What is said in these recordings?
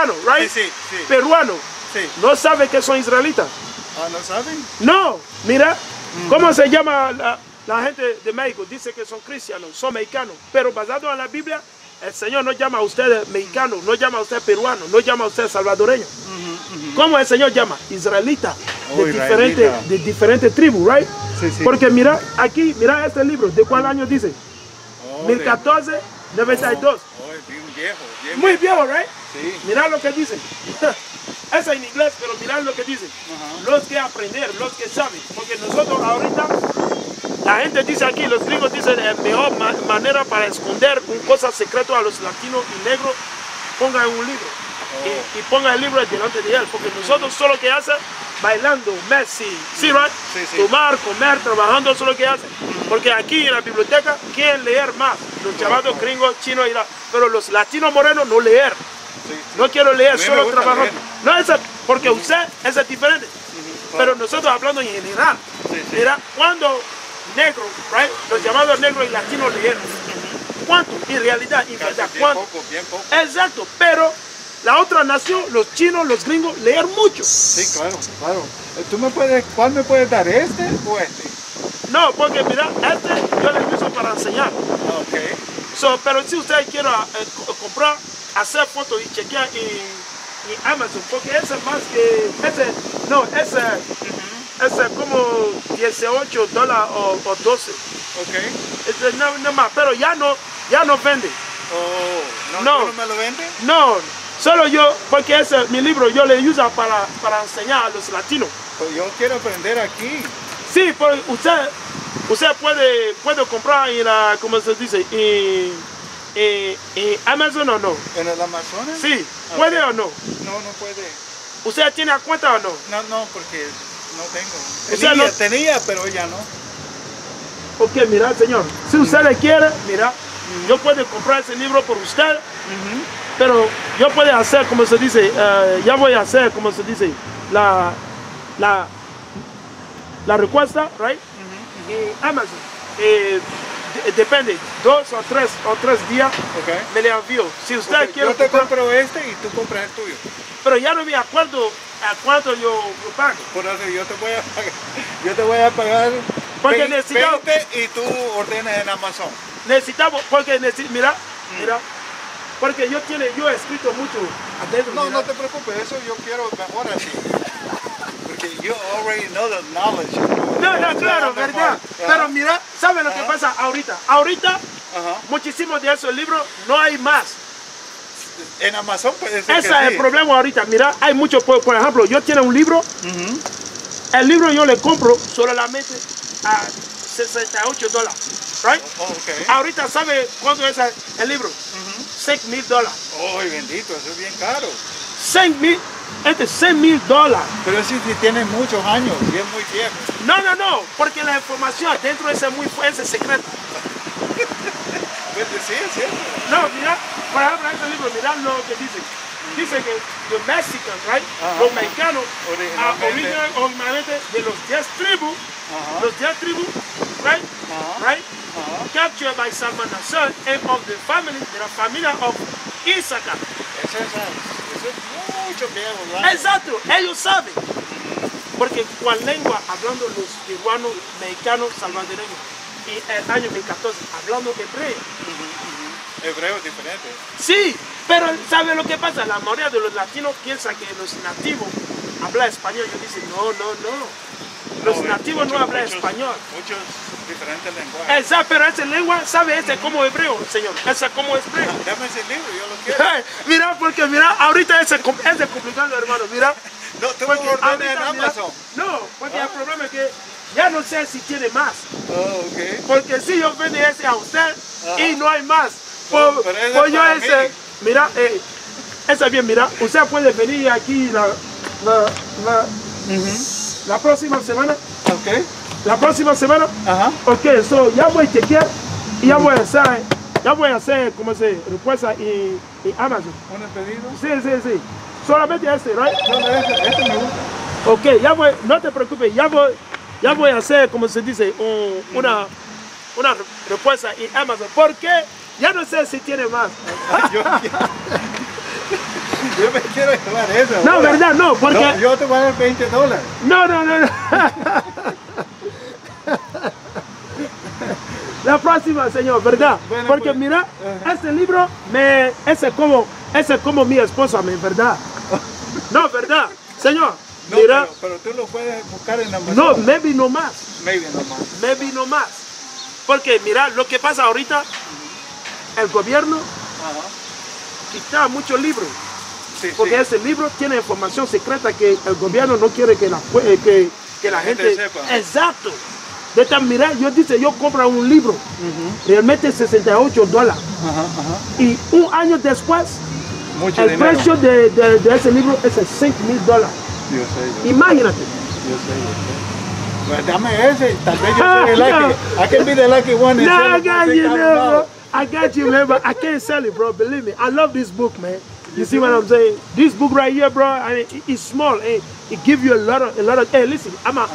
right? Sí, sí. Peruano. Sí. ¿No sabe que son israelitas? Ah, ¿no saben? No, mira, ¿cómo se llama la gente de México? Dice que son cristianos, son mexicanos, pero basado en la Biblia, el Señor no llama a ustedes mexicanos, no llama a usted peruano, no llama a usted salvadoreño. ¿Cómo el Señor llama? Israelita, de diferentes tribus, right? Sí, sí. Porque mira, aquí, mira este libro, ¿de cuál año dice? 1492. Oh, es bien viejo. Muy viejo, right? Sí. Mira lo que dice. Es en inglés, pero mirad lo que dice. Los que aprender, los que saben. Porque nosotros ahorita, la gente dice aquí, los gringos dicen la mejor manera para esconder un cosa secreto a los latinos y negros, pongan un libro. Y pongan el libro delante de él. Porque nosotros solo que hacen, bailando, Messi, ¿sí, right? Sí, sí. Tomar, comer, trabajando, eso es lo que hacen. Porque aquí en la biblioteca quieren leer más. Los chavados gringos, chinos, pero los latinos morenos no leer. Sí. No quiero leer, solo gusta trabajar. leer. No es porque usted es diferente. Pero nosotros hablando en general. Sí, sí. Mira, cuando negros, right? Los llamados negros y latinos leyeron. ¿Cuánto? En realidad, en verdad, ¿cuánto? Bien poco. Exacto, pero la otra nación, los chinos, los gringos, leer mucho. Sí, claro, claro. ¿Cuál me puedes dar, este o este? No, porque mira, este yo le uso para enseñar. Ok. Pero si usted quiere comprar, hacer fotos y chequear en Amazon, porque ese más que, ese como $18 o 12. Ok. No más, pero ya no vende. Oh, No. ¿tú no me lo vendes? No, solo yo, porque mi libro yo le uso para enseñar a los latinos. Pues yo quiero aprender aquí. Sí, pues usted puede comprar en la, ¿cómo se dice? ¿En Amazon o no? ¿En el Amazonas? Sí, ¿puede o no? No, no puede. ¿Usted tiene cuenta o no? No, porque no tengo. O sea, Tenía, pero ya no. Ok, mira, señor, si usted le quiere, mira, yo puedo comprar ese libro por usted, pero yo puedo hacer, como se dice, ya voy a hacer, como se dice, la respuesta, right? En Amazon. Depende, 2 o 3 días me le envío. Si usted quiere yo te compro este y tú compras el tuyo. Pero ya no me acuerdo a cuánto yo pago. Por eso yo te voy a pagar Porque 20 y tú ordenas en Amazon. Necesitamos, porque mira, porque yo he escrito mucho adentro. No, no te preocupes, eso yo quiero mejor así. Porque you already know the knowledge. No, claro, verdad. Pero mira, ¿saben lo que pasa ahorita? Ahorita, muchísimos de esos libros no hay más. En Amazon puede ser. Ese es el problema ahorita. Mira, hay muchos, por ejemplo, yo tengo un libro, el libro yo le compro solamente a $68, right? Ahorita, ¿sabe cuánto es el libro? $6,000. ¡Ay, bendito! Eso es bien caro. $6,000. Pero si tiene muchos años y es muy viejo. No, porque la información dentro es muy fuerte, secreta. Pues sí, es cierto. No, mira, por ejemplo, este libro, mira lo que dice. Dice que los mexicanos, right? Los mexicanos, originalmente de los 10 tribus, right? Captured by Salmanasar and of the family, de la familia of Issachar. Eso es mucho viejo, ¿verdad? Exacto, ellos saben. Porque con lengua, hablando los peruanos, mexicanos, salvadoreños, y el año 2014, hablando hebreo. Hebreo es diferente. Sí, pero ¿sabe lo que pasa? La mayoría de los latinos piensan que los nativos hablan español. Yo digo, no. Los nativos no hablan español. Muchos diferentes lenguajes. Exacto, pero esa lengua, ¿sabe? Ese como hebreo, señor. Ese como hebreo. Dame ese libro, yo lo quiero. Mira, porque mira, ahorita es complicado, hermano. Mira. No, tú lo ordenas en Amazon. No, porque el problema es que ya no sé si tiene más. Oh, ok. Porque si yo vendo ese a usted y no hay más. Pues yo ese, mira, esa bien, mira, usted puede venir aquí la próxima semana. Ok. La próxima semana. Ok, ya voy a chequear y ya voy a hacer como se respuesta en Amazon. ¿Un pedido? Sí. Solamente este, right? No, este me gusta. Ok, no te preocupes, ya voy a hacer, como se dice, una respuesta en Amazon. Porque ya no sé si tiene más. Yo me quiero llevar eso. No, ahora. verdad, no, porque... No, yo te voy a dar $20. No. La próxima, señor, ¿verdad? Bueno, porque pues, mira, este libro, ese es como mi esposa, ¿verdad? No, ¿verdad? Señor, no, mira. pero tú lo puedes buscar en Amazon. No, maybe no más. Maybe no más. Porque mira, lo que pasa ahorita, el gobierno quita muchos libros. Sí, porque sí. ese libro tiene información secreta que el gobierno no quiere que la gente sepa. Exacto. De tal, mira, yo compro un libro, realmente $68. Y un año después, Mucho el dinero. precio de ese libro es $5,000. Yo sé. Imagínate. Yo sé. Pues dame ese, tal vez yo soy el lucky. I can be the lucky one. No, I got you, man, bro. I got you, man, but I can't sell it, bro. Believe me, I love this book, man. You see what I'm saying? This book right here, bro, I mean, it's small. It gives you a lot of. Hey, listen, I'm a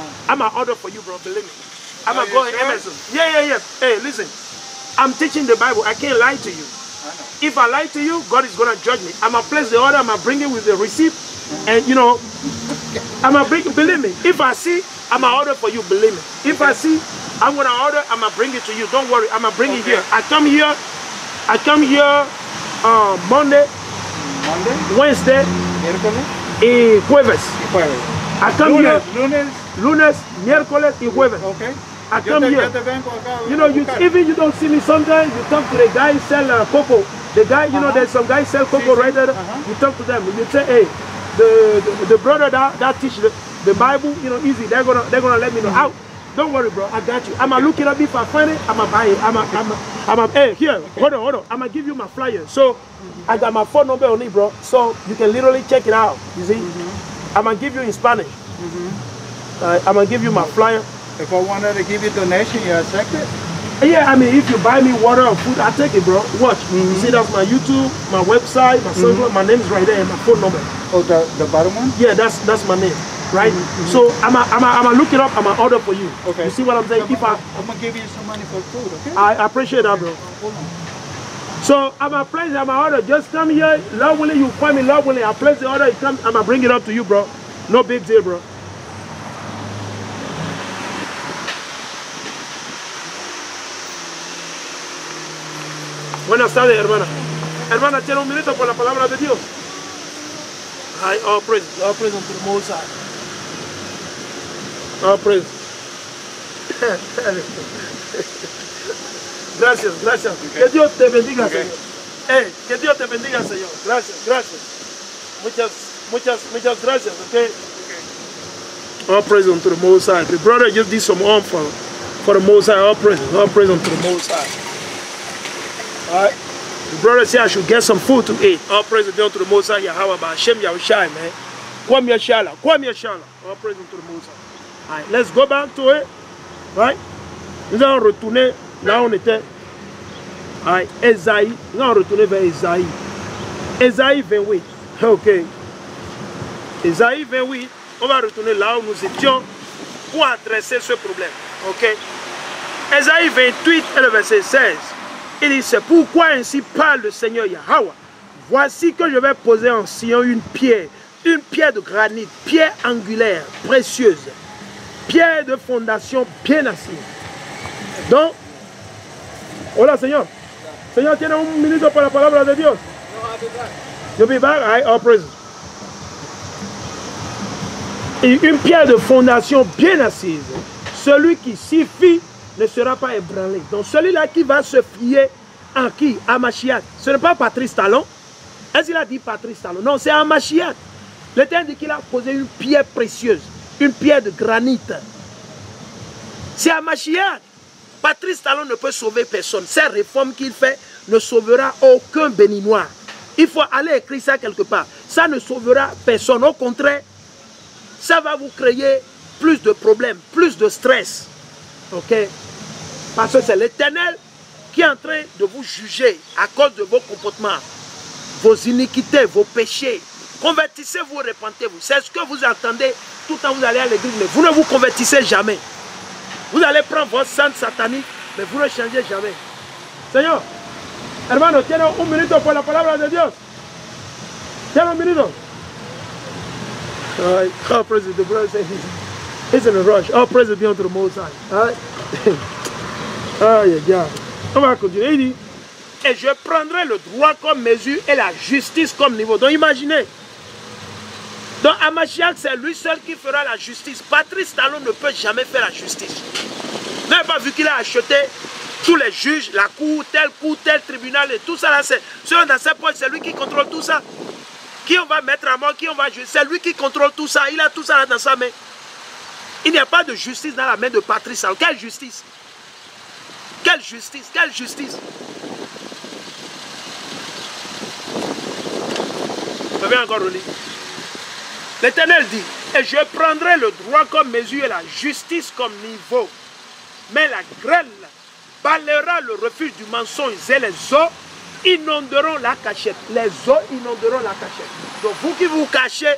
order for you, bro. Believe me. I'm a go in Amazon. Yeah. Hey, listen, I'm teaching the Bible. I can't lie to you. If I lie to you, God is gonna judge me. I'm gonna place the order. I'm gonna bring it with the receipt, and you know, I'm gonna bring. Believe me. If I see, I'm gonna order for you. Believe me. If I see, I'm gonna order. I'm gonna bring it to you. Don't worry. I'm gonna bring it here. I come here Monday, Wednesday, y jueves. I come here lunes, miércoles y jueves. Okay. I come here. Yo te vengo acá, You know, even you don't see me sometimes, you talk to the guy who sell cocoa. The guy, you know, there's some guys sell cocoa right there. You talk to them. You say, hey, the brother that teach the Bible, you know, easy. They're gonna let me know. Out. Don't worry, bro. I got you. I'ma look it up. If I find it, I'ma buy it. Hey, here, hold on. I'ma give you my flyer. So I got my phone number on it, bro. So you can literally check it out. You see? I'ma give you in Spanish. I'ma give you my flyer. If I wanted to give you donation, you accept it? Yeah, I mean, if you buy me water or food, I take it, bro. Watch. You see, that's my YouTube, my website, my social. My name is right there and my phone number. Oh, the bottom one? Yeah, that's my name, right? So I'ma look it up. I'ma order for you. Okay. You see what I'm saying? I'm gonna give you some money for food, okay? I appreciate that, bro. Hold on. So I'ma place my order. Just come here, Lord willing, you find me, Lord willing. I place the order. You come, I'ma bring it up to you, bro. No big deal, bro. Buenas tardes, hermana. Hermana, tiene un minuto por la palabra de Dios. Ay, all praise unto the Most High. All praise. Gracias. Okay. Que Dios te bendiga, Señor. Que Dios te bendiga, Señor. Gracias. Muchas gracias, okay? All praise unto the Most High. The brother just did some arm for the Most High. All praise unto the Most High. Alright. The brother said I should get some food to eat. All praise be unto the Most High Yahweh, but Hashem Yahushai, man. Kwam Yashala. All praise unto the Most High. Alright, let's go back to it. Right? Nous allons retourner là où on était. Alright, Esaïe. Nous allons retourner vers Esaïe. Esaïe 28. Ok. Esaïe 28. On va retourner là où nous étions pour adresser ce problème. Ok. Esaïe 28 et le verset 16. Il dit, c'est pourquoi ainsi parle le Seigneur Yahweh. Voici que je vais poser en Sion une pierre de granit, pierre angulaire, précieuse, pierre de fondation bien assise. Donc, hola Señor. Señor, ¿tiene un minuto para la palabra de Dios? You'll be back? All right, all praises. Et une pierre de fondation bien assise. Celui qui s'y fie ne sera pas ébranlé. Donc celui-là qui va se fier en qui? À Mashiach. Ce n'est pas Patrice Talon. Est-ce qu'il a dit Patrice Talon? Non, c'est à Mashiach. L'Éternel dit qu'il a posé une pierre précieuse, une pierre de granit. C'est à Mashiach. Patrice Talon ne peut sauver personne. Ces réformes qu'il fait ne sauvera aucun béninois. Il faut aller écrire ça quelque part. Ça ne sauvera personne. Au contraire, ça va vous créer plus de problèmes, plus de stress. Ok? Parce que c'est l'Éternel qui est en train de vous juger à cause de vos comportements, vos iniquités, vos péchés. Convertissez-vous, repentez-vous. C'est ce que vous entendez tout le temps vous allez à l'église, mais vous ne vous convertissez jamais. Vous allez prendre votre sang satanique, mais vous ne changez jamais. Señor, hermano, tiene un minuto por la palabra de Dios. Tell him, Benito. All right. Oh, praise the brother say he's in a rush. Oh, praise be unto the Most High. All right. Ah, yeah. On va continuer. Il dit, et je prendrai le droit comme mesure et la justice comme niveau. Donc imaginez. Donc Hamashiach, c'est lui seul qui fera la justice. Patrice Talon ne peut jamais faire la justice. Vous n'avez pas vu qu'il a acheté tous les juges, la cour, tel tribunal et tout ça là. Dans ses poches, c'est lui qui contrôle tout ça. Qui on va mettre à mort, qui on va juger, c'est lui qui contrôle tout ça. Il a tout ça là dans sa main. Il n'y a pas de justice dans la main de Patrice Talon. Quelle justice? Quelle justice? Quelle justice? Je vais encore relire. L'Éternel dit, et je prendrai le droit comme mesure et la justice comme niveau. Mais la grêle balayera le refuge du mensonge et les eaux inonderont la cachette. Les eaux inonderont la cachette. Donc vous qui vous cachez,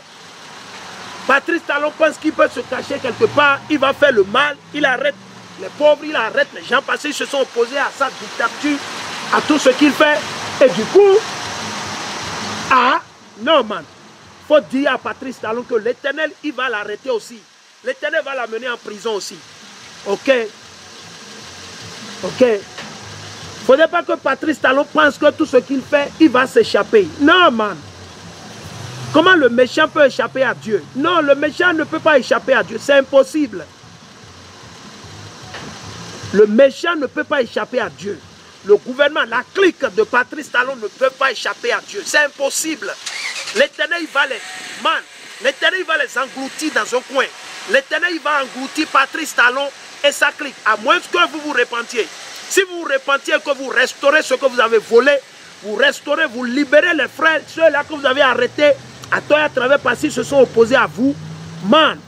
Patrice Talon pense qu'il peut se cacher quelque part, il va faire le mal, il arrête les pauvres, il arrête les gens parce qu'ils se sont opposés à sa dictature, à tout ce qu'il fait. Et du coup, non man, il faut dire à Patrice Talon que l'Éternel, il va l'arrêter aussi. L'Éternel va l'amener en prison aussi. Ok? Ok? Il ne faudrait pas que Patrice Talon pense que tout ce qu'il fait, il va s'échapper. Non man. Comment le méchant peut échapper à Dieu? Non, le méchant ne peut pas échapper à Dieu. C'est impossible. Le méchant ne peut pas échapper à Dieu. Le gouvernement, la clique de Patrice Talon ne peut pas échapper à Dieu. C'est impossible. L'Éternel, il va l'Éternel va les engloutir dans un coin. L'Éternel, il va engloutir Patrice Talon et sa clique. À moins que vous vous repentiez. Si vous vous repentiez, que vous restaurez ce que vous avez volé, vous restaurez, vous libérez les frères, ceux-là que vous avez arrêtés, à toi et à travers parce qu'ils se sont opposés à vous. Man,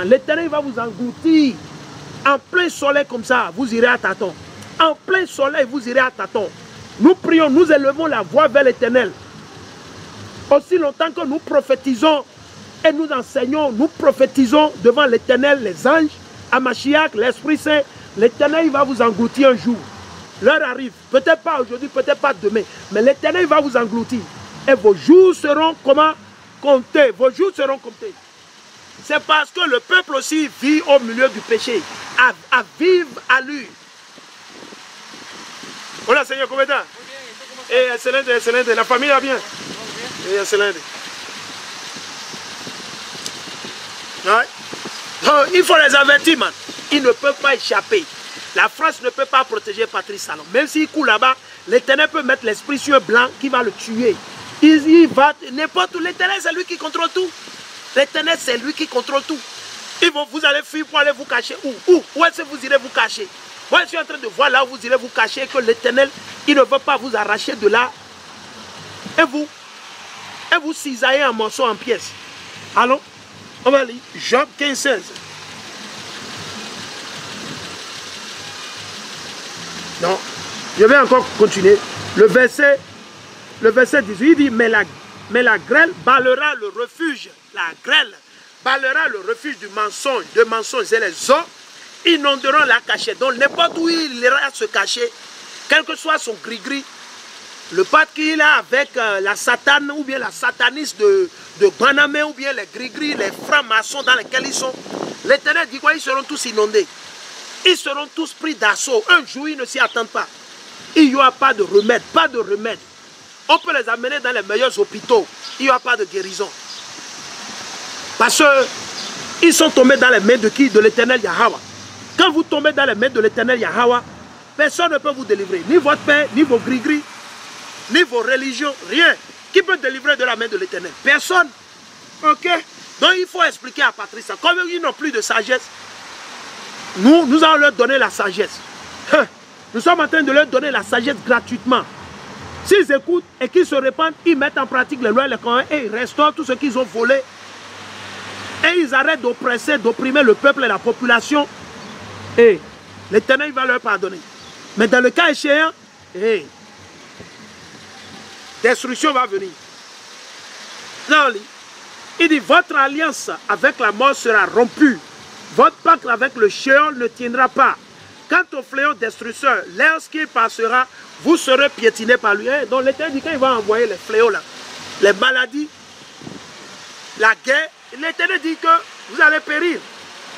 l'Éternel va vous engloutir. En plein soleil comme ça, vous irez à tâtons. En plein soleil, vous irez à tâtons. Nous prions, nous élevons la voix vers l'Éternel. Aussi longtemps que nous prophétisons et nous enseignons, nous prophétisons devant l'Éternel, les anges, Hamashiach, l'Esprit Saint, l'Éternel va vous engloutir un jour. L'heure arrive, peut-être pas aujourd'hui, peut-être pas demain, mais l'Éternel va vous engloutir. Et vos jours seront comment? Comptés. Vos jours seront comptés. C'est parce que le peuple aussi vit au milieu du péché, à vivre à lui. Voilà, Seigneur, comment ça? Et excellent, excellent. La famille va bien? Et excellent. Ouais. Donc, il faut les avertir, man. Ils ne peuvent pas échapper. La France ne peut pas protéger Patrice Talon. Même s'il court là-bas, l'Éternel peut mettre l'esprit sur un blanc qui va le tuer. Il va n'importe où. L'Éternel, c'est lui qui contrôle tout. L'Éternel, c'est lui qui contrôle tout. Vous allez fuir pour aller vous cacher. Où est-ce que vous irez vous cacher? Moi, je suis en train de voir là où vous irez vous cacher, que l'Éternel, il ne veut pas vous arracher de là. Et vous cisaillez en morceaux, en pièces. Allons, on va lire Job 15, 16. Non, je vais encore continuer. Le verset 18, il dit, mais la grêle balayera le refuge. La grêle balayera le refuge du mensonge, de mensonges et les eaux inonderont la cachette. Donc n'importe où il ira se cacher, quel que soit son gris-gris, le pacte qu'il a avec la satane ou bien la sataniste de Guanamé ou bien les gris-gris, les francs-maçons dans lesquels ils sont, l'Éternel dit quoi? Ils seront tous inondés. Ils seront tous pris d'assaut. Un jour, ils ne s'y attendent pas. Il n'y aura pas de remède, pas de remède. On peut les amener dans les meilleurs hôpitaux. Il n'y aura pas de guérison. Parce qu'ils sont tombés dans les mains de qui? De l'Éternel Yahweh. Quand vous tombez dans les mains de l'Éternel Yahweh, personne ne peut vous délivrer. Ni votre père, ni vos gris-gris, ni vos religions, rien. Qui peut délivrer de la main de l'Éternel? Personne. Ok? Donc il faut expliquer à Patrice. Comme ils n'ont plus de sagesse, nous allons leur donner la sagesse. Nous sommes en train de leur donner la sagesse gratuitement. S'ils écoutent et qu'ils se répandent, ils mettent en pratique les lois et les commandements et ils restaurent tout ce qu'ils ont volé. Et ils arrêtent d'oppresser, d'opprimer le peuple et la population. Et l'Éternel va leur pardonner. Mais dans le cas échéant, destruction va venir. Non, il dit, votre alliance avec la mort sera rompue. Votre pacte avec le Sheol ne tiendra pas. Quant au fléau destructeur, lorsqu'il passera, vous serez piétinés par lui. Donc l'Éternel dit, quand il va envoyer les fléaux là, les maladies, la guerre. L'Éternel dit que vous allez périr.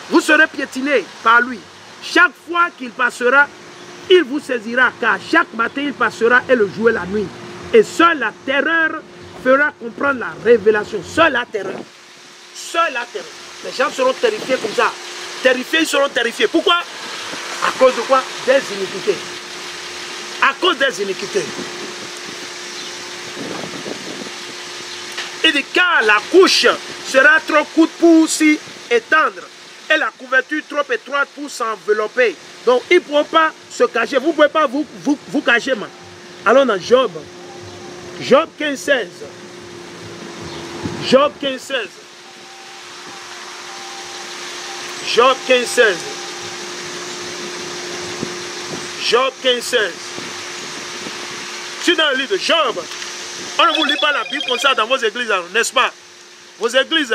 Vous serez piétinés par lui. Chaque fois qu'il passera, il vous saisira, car chaque matin il passera et le jour et la nuit. Et seule la terreur fera comprendre la révélation. Seule la terreur. Seule la terreur. Les gens seront terrifiés comme ça. Terrifiés, ils seront terrifiés. Pourquoi? À cause de quoi? Des iniquités. À cause des iniquités. Il dit, car la couche sera trop courte pour s'y étendre et la couverture trop étroite pour s'envelopper. Donc, ils ne pourront pas se cacher. Vous ne pouvez pas vous cacher. Man. Allons dans Job. Job 15, 16. Job 15, 16. Job 15, 16. Job 15, 16. Je suis dans le livre de Job. On ne vous lit pas la Bible comme ça dans vos églises, n'est-ce pas? Vos églises,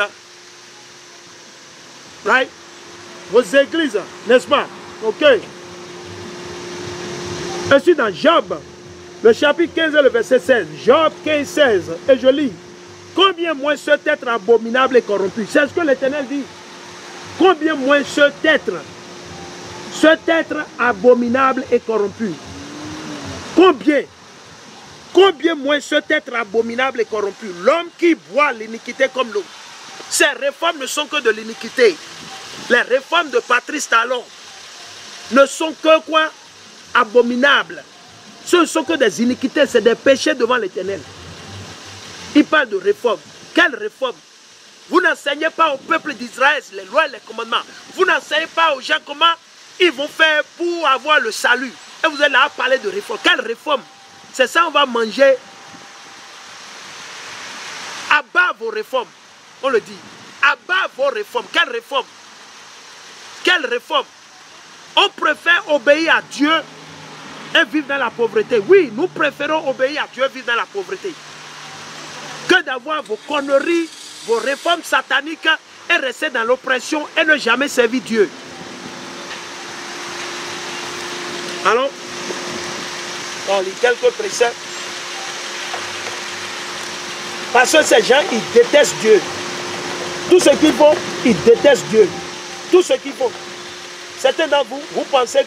right? Vos églises, n'est-ce pas? Ok. Je suis dans Job, le chapitre 15 et le verset 16. Job 15, 16. Et je lis. Combien moins cet être abominable et corrompu? C'est ce que l'Éternel dit. Combien moins cet être abominable et corrompu? Combien moins cet être abominable et corrompu? L'homme qui boit l'iniquité comme l'eau. Ces réformes ne sont que de l'iniquité. Les réformes de Patrice Talon ne sont que quoi? Abominables. Ce ne sont que des iniquités, c'est des péchés devant l'Éternel. Il parle de réforme. Quelle réforme? Vous n'enseignez pas au peuple d'Israël les lois et les commandements. Vous n'enseignez pas aux gens comment ils vont faire pour avoir le salut. Et vous êtes là à parler de réforme. Quelle réforme? C'est ça, on va manger. Abat vos réformes. On le dit. Abat vos réformes. Quelle réforme? Quelle réforme? On préfère obéir à Dieu et vivre dans la pauvreté. Oui, nous préférons obéir à Dieu et vivre dans la pauvreté que d'avoir vos conneries, vos réformes sataniques et rester dans l'oppression et ne jamais servir Dieu. Alors, on lit quelques préceptes. Parce que ces gens, ils détestent Dieu. Tout ce qu'ils font, ils détestent Dieu. Tout ce qu'ils font. Certains d'entre vous, vous pensez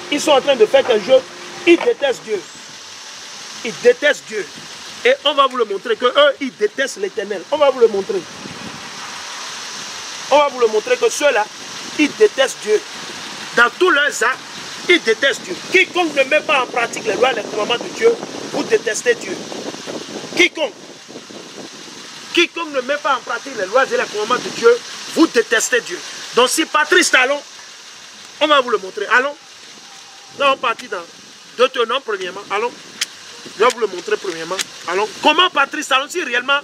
qu'ils sont en train de faire quelque chose, ils détestent Dieu. Ils détestent Dieu. Et on va vous le montrer que eux, ils détestent l'Éternel. On va vous le montrer. On va vous le montrer que ceux-là, ils détestent Dieu. Dans tous leurs actes, ils détestent Dieu. Quiconque ne met pas en pratique les lois et les commandements de Dieu, vous détestez Dieu. Quiconque ne met pas en pratique les lois et les commandements de Dieu, vous détestez Dieu. Donc si Patrice Talon, on va vous le montrer. Allons. Là, on partit dans Deutéronome premièrement. Allons. Je vais vous le montrer premièrement. Allons. Comment Patrice Talon, si réellement,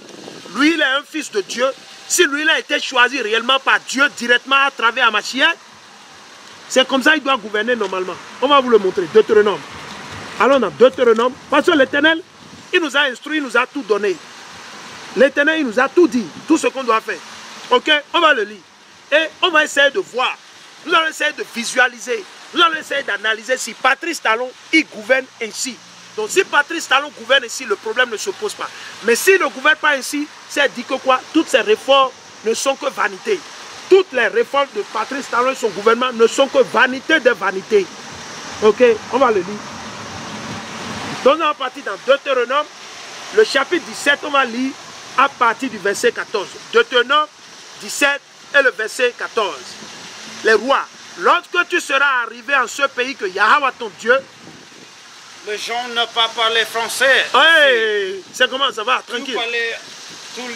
lui, il est un fils de Dieu, si lui, il a été choisi réellement par Dieu, directement à travers Mashiach, c'est comme ça qu'il doit gouverner normalement. On va vous le montrer. Deutéronome. Allons dans Deutéronome. Parce que l'Éternel, il nous a instruit, il nous a tout donné. L'Éternel, il nous a tout dit, tout ce qu'on doit faire. Ok, on va le lire. Et on va essayer de voir. Nous allons essayer de visualiser. Nous allons essayer d'analyser si Patrice Talon, il gouverne ainsi. Donc si Patrice Talon gouverne ainsi, le problème ne se pose pas. Mais s'il ne gouverne pas ainsi, c'est dit que quoi? Toutes ces réformes ne sont que vanité. Toutes les réformes de Patrice Talon et son gouvernement ne sont que vanité de vanité. Ok, on va le lire. Donc on va partir dans Deutéronome, le chapitre 17, on va lire à partir du verset 14. Deutéronome 17 et le verset 14. Les rois, lorsque tu seras arrivé en ce pays que Yahweh ton Dieu, les gens n'ont pas parlé français. Hey, c'est comment ça va? Tranquille. Tous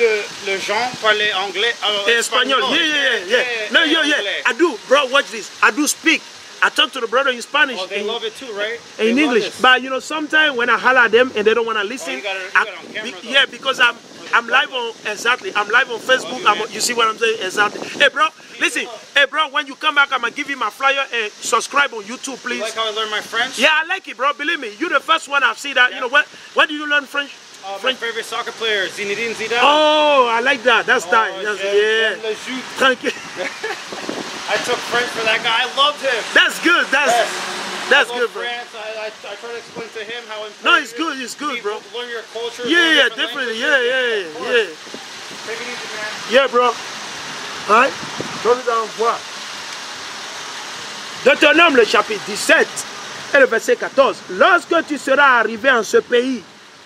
les gens parlaient anglais. Et espagnol. Yeah. No, I do, bro, watch this. I do speak. I talk to the brother in Spanish. Oh, they love it too, right? In English. But you know, sometimes when I holler at them and they don't want to listen, you got it on camera, yeah, because I'm live on, exactly, I'm live on Facebook. You see what I'm saying? Exactly. Hey, bro, listen. Hey, bro, when you come back, I'm going to give you my flyer and subscribe on YouTube, please. You like how I learned my French? Yeah, I like it, bro. Believe me, you're the first one I've seen that. Yeah. You know, when did you learn French? My favorite soccer player, Zinedine Zidane. Oh, I like that. That's time. Yeah. Tranquille. I took French for that guy. I loved him. That's good. That's good, bro. France. I I try to explain to him how important No, it's good, bro. Learn your culture. Yeah, definitely. Yeah. Take it easy, man. Yeah, bro. Alright? Donc nous allons voir. Deutéronome, le chapitre 17 et le verset 14. Lorsque tu seras arrivé en ce pays,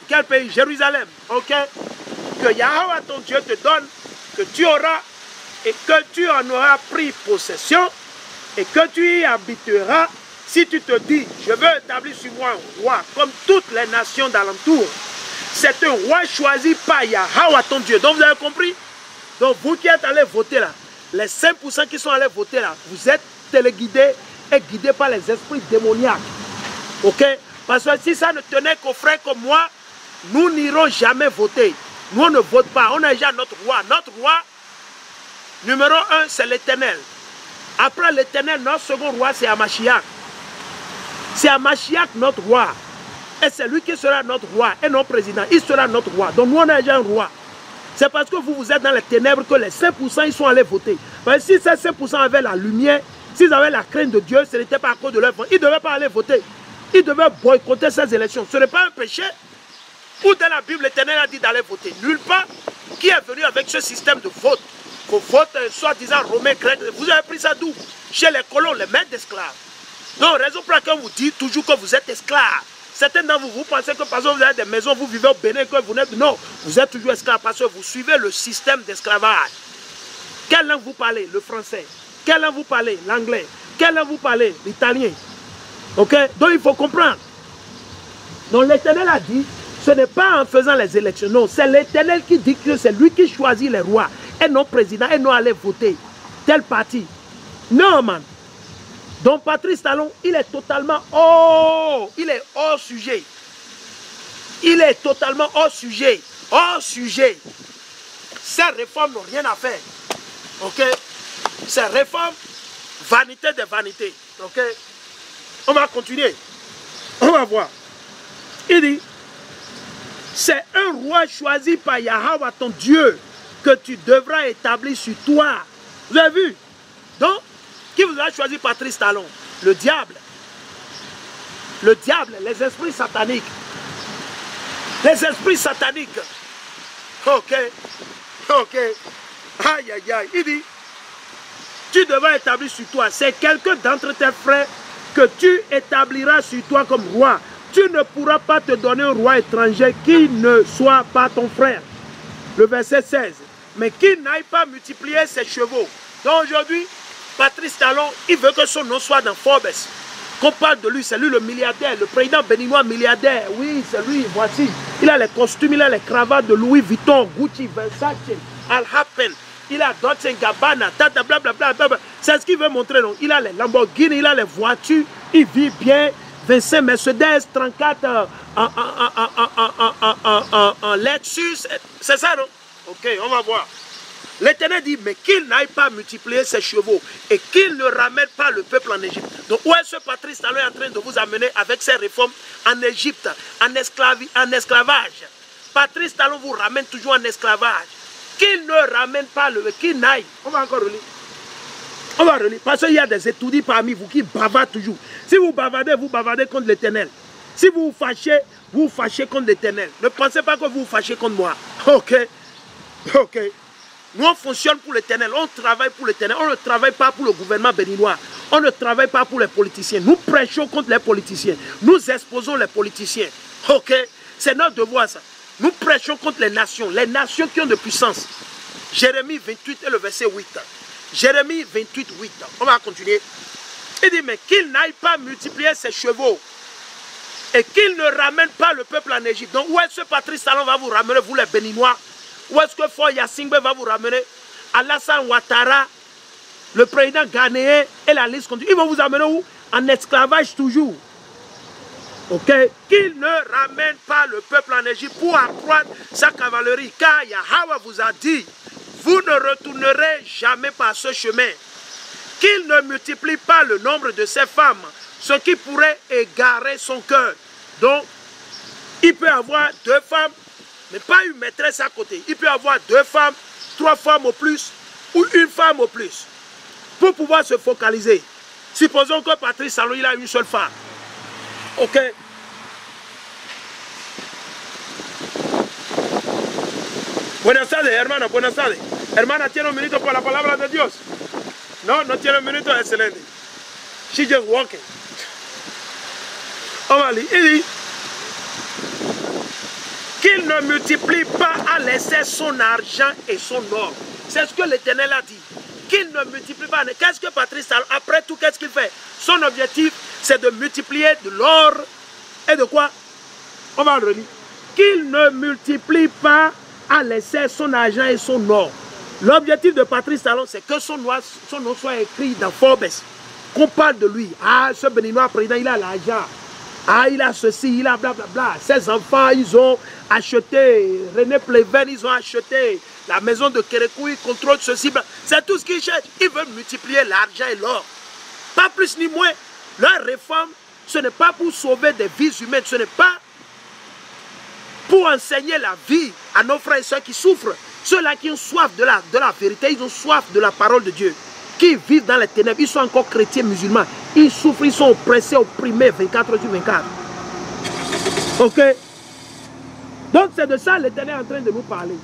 quel pays? Jérusalem, ok? Que Yahweh ton Dieu te donne, que tu auras et que tu en auras pris possession et que tu y habiteras. Si tu te dis, je veux établir sur moi un roi comme toutes les nations d'alentour, c'est un roi choisi par Yahweh ton Dieu. Donc vous avez compris? Donc vous qui êtes allés voter là, les 5% qui sont allés voter là, vous êtes téléguidés et guidés par les esprits démoniaques. Ok? Parce que si ça ne tenait qu'aux frères comme moi, nous n'irons jamais voter. Nous on ne vote pas, on a déjà notre roi. Notre roi, numéro 1, c'est l'Éternel. Après l'Éternel, notre second roi, c'est Hamashiach. C'est Hamashiach notre roi. Et c'est lui qui sera notre roi et non président. Il sera notre roi. Donc nous on a déjà un roi. C'est parce que vous êtes dans les ténèbres que les 5% ils sont allés voter. Parce que si ces 5% avaient la lumière, s'ils avaient la crainte de Dieu, ce n'était pas à cause de leur foi. Ils ne devaient pas aller voter. Ils devaient boycotter ces élections. Ce n'est pas un péché. Où dans la Bible, l'Éternel a dit d'aller voter. Nulle part qui est venu avec ce système de vote. Qu'on vote, soi-disant, romain, grec. Vous avez pris ça d'où? Chez les colons, les maîtres d'esclaves. Donc, raison pour laquelle on vous dit toujours que vous êtes esclaves. Certains d'entre vous, vous pensez que parce que vous avez des maisons, vous vivez au Bénin, que vous n'êtes... Non, vous êtes toujours esclaves parce que vous suivez le système d'esclavage. Quelle langue vous parlez? Le français. Quelle langue vous parlez? L'anglais. Quelle langue vous parlez? L'italien. Ok? Donc il faut comprendre. Donc l'Éternel a dit, ce n'est pas en faisant les élections. Non, c'est l'Éternel qui dit que c'est lui qui choisit les rois. Et non président, et non aller voter. Tel parti. Non, man. Donc Patrice Talon, il est totalement il est hors sujet. Il est totalement hors sujet. Hors sujet. Ces réformes n'ont rien à faire. Ok? Ces réformes, vanité des vanités. Ok? On va continuer. On va voir. Il dit, c'est un roi choisi par Yahweh ton Dieu que tu devras établir sur toi. Vous avez vu? Donc, qui vous a choisi Patrice Talon? Le diable. Le diable, les esprits sataniques. Les esprits sataniques. Ok. Ok. Aïe, aïe, aïe. Il dit, tu devras établir sur toi. C'est quelqu'un d'entre tes frères que tu établiras sur toi comme roi. Tu ne pourras pas te donner un roi étranger qui ne soit pas ton frère. Le verset 16. Mais qui n'aille pas multiplier ses chevaux. Donc aujourd'hui, Patrice Talon, il veut que son nom soit dans Forbes. Qu'on parle de lui, c'est lui le milliardaire, le président béninois milliardaire. Oui, c'est lui, voici. Il a les costumes, il a les cravates de Louis Vuitton, Gucci, Versace, Al Happen. Il a Dolce & Gabbana, blablabla. C'est ce qu'il veut montrer. Donc. Il a les Lamborghini, il a les voitures, il vit bien. 25 Mercedes, 34 en Lexus. C'est ça, non? Ok, on va voir. L'Éternel dit, mais qu'il n'aille pas multiplier ses chevaux et qu'il ne ramène pas le peuple en Égypte. Donc où est-ce que Patrice Talon est en train de vous amener avec ses réformes en Égypte, en esclavage? Patrice Talon vous ramène toujours en esclavage. Qu'il ne ramène pas le... Qu'il n'aille. On va encore relire. On va relire. Parce qu'il y a des étourdis parmi vous qui bavardent toujours. Si vous bavardez contre l'Éternel. Si vous vous fâchez contre l'Éternel. Ne pensez pas que vous vous fâchez contre moi. Ok. Ok. Nous, on fonctionne pour l'Éternel, on travaille pour l'Éternel, on ne travaille pas pour le gouvernement béninois, on ne travaille pas pour les politiciens. Nous prêchons contre les politiciens, nous exposons les politiciens. Ok? C'est notre devoir ça. Nous prêchons contre les nations qui ont de puissance. Jérémie 28 et le verset 8. Jérémie 28, 8. On va continuer. Il dit, mais qu'il n'aille pas multiplier ses chevaux et qu'il ne ramène pas le peuple en Égypte. Donc où est-ce que Patrice Talon va vous ramener, vous les Béninois? Où est-ce que Foy Yassingbe va vous ramener? Alassane Ouattara, le président ghanéen et la liste continue. Ils vont vous amener où? En esclavage toujours. Ok? Qu'il ne ramène pas le peuple en Égypte pour accroître sa cavalerie. Car Yahweh vous a dit, vous ne retournerez jamais par ce chemin. Qu'il ne multiplie pas le nombre de ses femmes, ce qui pourrait égarer son cœur. Donc, il peut avoir 2 femmes, mais pas une maîtresse à côté. Il peut avoir 2 femmes, 3 femmes au plus, ou 1 femme au plus. Pour pouvoir se focaliser. Supposons que Patrice Talon, il a une seule femme. Ok. Buenas tardes, hermana, buenas tardes. Hermana, ¿tiene un minuto para la palabra de Dios? No, no tiene un minuto, excelente. She just walking. On va lire. Il dit qu'il ne multiplie pas à l'essai son argent et son or. C'est ce que l'Éternel a dit. Qu'il ne multiplie pas. Qu'est-ce que Patrice Talon, après tout, qu'est-ce qu'il fait? Son objectif, c'est de multiplier de l'or et de quoi? On va le relire. Qu'il ne multiplie pas à l'essai son argent et son or. L'objectif de Patrice Talon, c'est que son nom soit écrit dans Forbes. Qu'on parle de lui. Ah, ce béninois président, il a l'argent. Ah, il a ceci, il a blablabla. Ses enfants, ils ont acheté, René Pleven, ils ont acheté la maison de Kérékou, ils contrôlent ceci. C'est tout ce qu'ils cherchent. Ils veulent multiplier l'argent et l'or. Pas plus ni moins. Leur réforme, ce n'est pas pour sauver des vies humaines. Ce n'est pas pour enseigner la vie à nos frères et sœurs qui souffrent. Ceux-là qui ont soif de la vérité, ils ont soif de la parole de Dieu. Qui vivent dans les ténèbres, ils sont encore chrétiens musulmans. Ils souffrent, ils sont oppressés, opprimés 24 sur 24. Ok? Donc c'est de ça l'Éternel est en train de nous parler.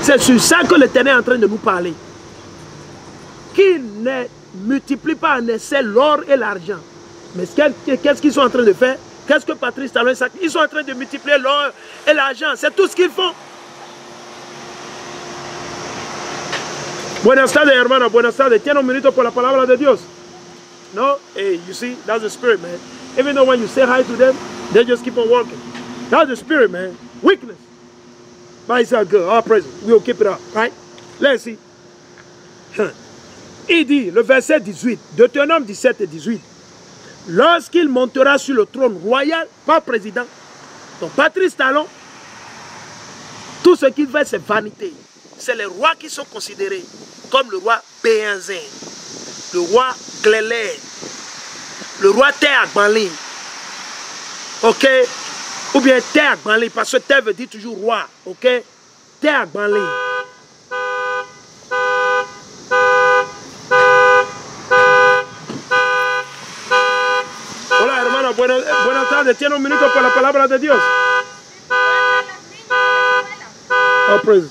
C'est sur ça que l'Éternel est en train de nous parler. Qu'il ne multiplie pas en essai l'or et l'argent. Mais qu'est-ce qu'ils sont en train de faire? Qu'est-ce que Patrice Talon, ils sont en train de multiplier l'or et l'argent. C'est tout ce qu'ils font. Buenas tardes, hermana, buenas tardes. Tiene un minuto por la palabra de Dios. No? Hey, you see, that's the spirit, man. Even though when you say hi to them, they just keep on walking. That's the spirit, man. Weakness. But it's all good. All praise. We'll keep it up, right? Let's see. Il dit, le verset 18, Deutéronome 17 et 18. Lorsqu'il montera sur le trône royal, pas président, donc Patrice Talon, tout ce qu'il fait, c'est vanité. C'est les rois qui sont considérés comme le roi Béhanzin, le roi Glélé, le roi Théagbanli, ok? Ou bien Théagbanli, parce que Thé veut dire toujours roi, ok? Théagbanli. Hola hermano, buenas tardes, tiene un minuto para la palabra de Dios. Oh, praise.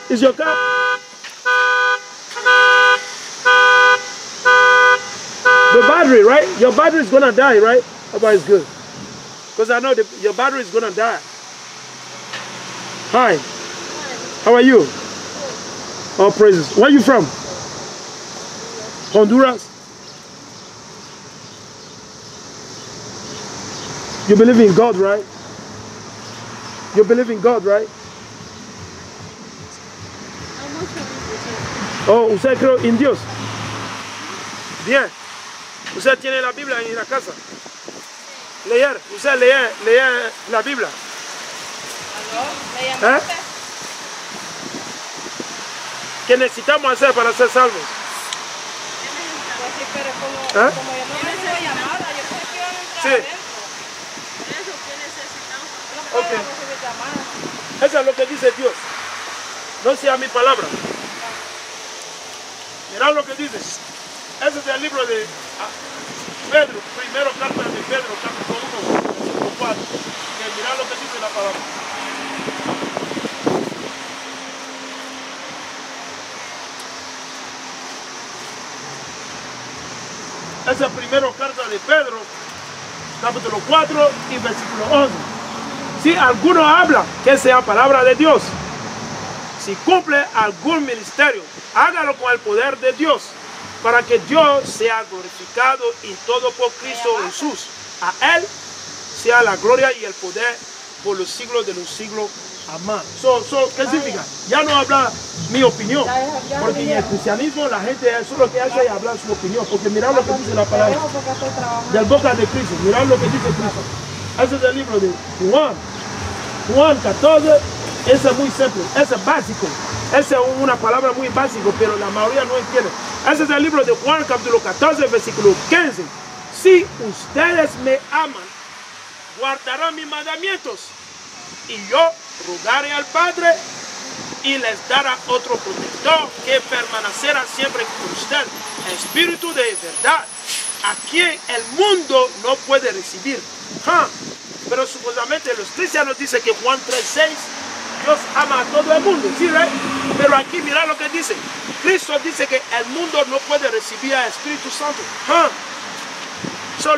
Is your car? The battery, right? Your battery is gonna die, right? Oh, but it's good. Because I know your battery is gonna die. Hi. How are you? All praises. Where are you from? Honduras? You believe in God, right? You believe in God, right? Oh, usted cree en Dios. Bien. Usted tiene la Biblia en la casa. Leer. Usted lee la Biblia. ¿Eh? ¿Qué necesitamos hacer para ser salvos? ¿Eh? Sí. Okay. Eso es lo que dice Dios. No sea mi palabra. Mirad lo que dice. Ese es el libro de Pedro, primero carta de Pedro, capítulo 1, versículo 4. Que mirad lo que dice la palabra. Esa es primera carta de Pedro, capítulo 4 y versículo 11. Si alguno habla que sea palabra de Dios, si cumple algún ministerio, hágalo con el poder de Dios, para que Dios sea glorificado en todo por Cristo Jesús. A Él sea la gloria y el poder por los siglos de los siglos. Amén. ¿Qué significa? Ya no habla mi opinión, porque en el cristianismo la gente eso es lo que hace es hablar su opinión, porque mirad lo que dice la palabra del boca de Cristo, mirad lo que dice Cristo. Ese es el libro de Juan 14, ese es muy simple, ese es básico, esa es una palabra muy básica, pero la mayoría no entiende. Ese es el libro de Juan capítulo 14, versículo 15. Si ustedes me aman, guardarán mis mandamientos, y yo rogaré al Padre y les dará otro protector que permanecerá siempre con usted, Espíritu de verdad, a quien el mundo no puede recibir. Pero supuestamente los cristianos dicen que Juan 3:6, Dios ama a todo el mundo, ¿sí, right? Pero aquí mira lo que dice. Cristo dice que el mundo no puede recibir al Espíritu Santo.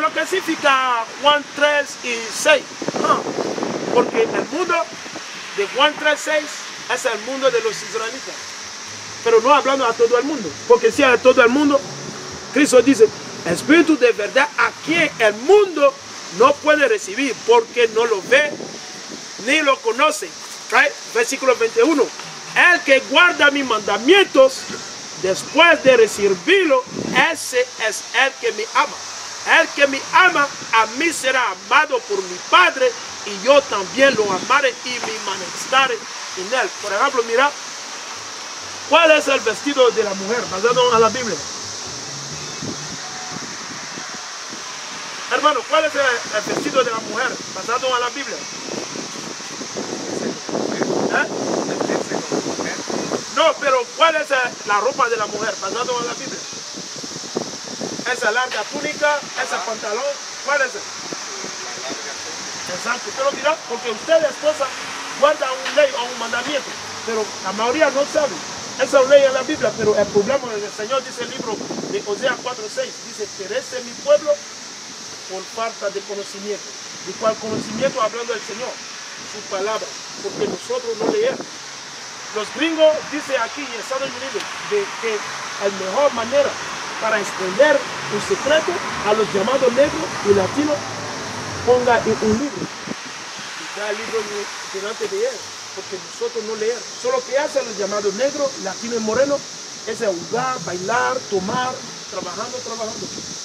Lo que significa Juan 3 y 6. Porque el mundo de Juan 3:6 es el mundo de los israelitas. Pero no hablando a todo el mundo. Porque si a todo el mundo, Cristo dice, Espíritu de verdad a quien el mundo no puede recibir porque no lo ve ni lo conoce. Right? Versículo 21. El que guarda mis mandamientos después de recibirlo, ese es el que me ama. El que me ama, a mí será amado por mi Padre, y yo también lo amaré y me manifestaré en él. Por ejemplo, mira, ¿cuál es el vestido de la mujer basado en la Biblia? Hermano, ¿cuál es el vestido de la mujer basado en la Biblia? No, pero ¿cuál es la ropa de la mujer basado en la Biblia? Esa larga túnica, ese pantalón, ¿cuál es? Exacto, pero mira, porque usted, esposa, guarda una ley o un mandamiento, pero la mayoría no sabe. Esa ley en la Biblia, pero el problema del Señor dice el libro de Oseas 4:6, dice, perece mi pueblo por falta de conocimiento. ¿De cuál conocimiento? Hablando del Señor, su palabra, porque nosotros no leemos. Los gringos dicen aquí en Estados Unidos de que la mejor manera para esconder un secreto a los llamados negros y latinos, ponga en un libro. Y da el libro delante de él, porque nosotros no leemos. Solo que hacen los llamados negros, latinos y morenos es jugar, bailar, tomar, trabajando.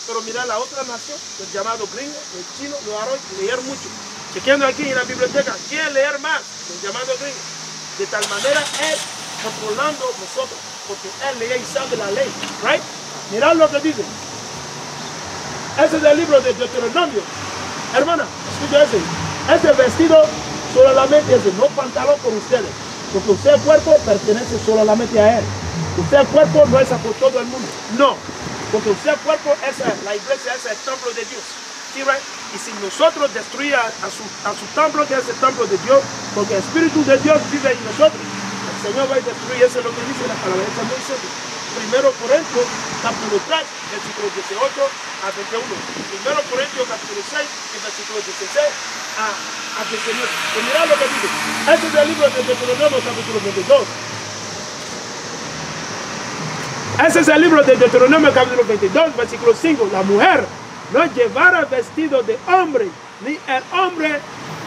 Pero mira la otra nación, los llamados gringos, los chinos, los árabes, leer mucho. Chequeando aquí en la biblioteca, ¿quieren leer más? Los llamados gringos. De tal manera es controlando nosotros, porque él lee y sabe la ley, right? Mirad lo que dice. Ese es el libro de Deuteronomio. Hermana, escucha ese. Ese vestido solamente es no pantalón con ustedes, porque usted el cuerpo pertenece solamente a él. Usted el cuerpo no es por todo el mundo, no, porque usted el cuerpo es la iglesia, es el templo de Dios. ¿Sí, right? Y si nosotros destruimos a su templo, que es el templo de Dios, porque el Espíritu de Dios vive en nosotros, el Señor va a destruir. Eso es lo que dice la palabra. Es muy simple. Primero Corintios, capítulo 3, versículos 18 a 21. Primero Corintios, capítulo 6, versículos 16 a 19. Y mirad lo que dice. Este es el libro de Deuteronomio, capítulo 22. Ese es el libro de Deuteronomio, capítulo 22, versículo 5. La mujer no llevará vestido de hombre, ni el hombre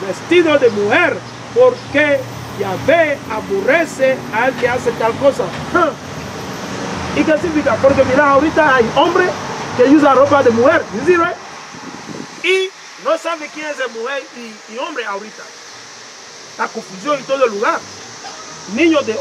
vestido de mujer, porque Yahvé aborrece al que hace tal cosa. ¿Y qué significa? Porque mira, ahorita hay hombres que usan ropa de mujer, you see, right? Y no sabe quién es de mujer y hombre ahorita. La confusión en todo el lugar. Niños de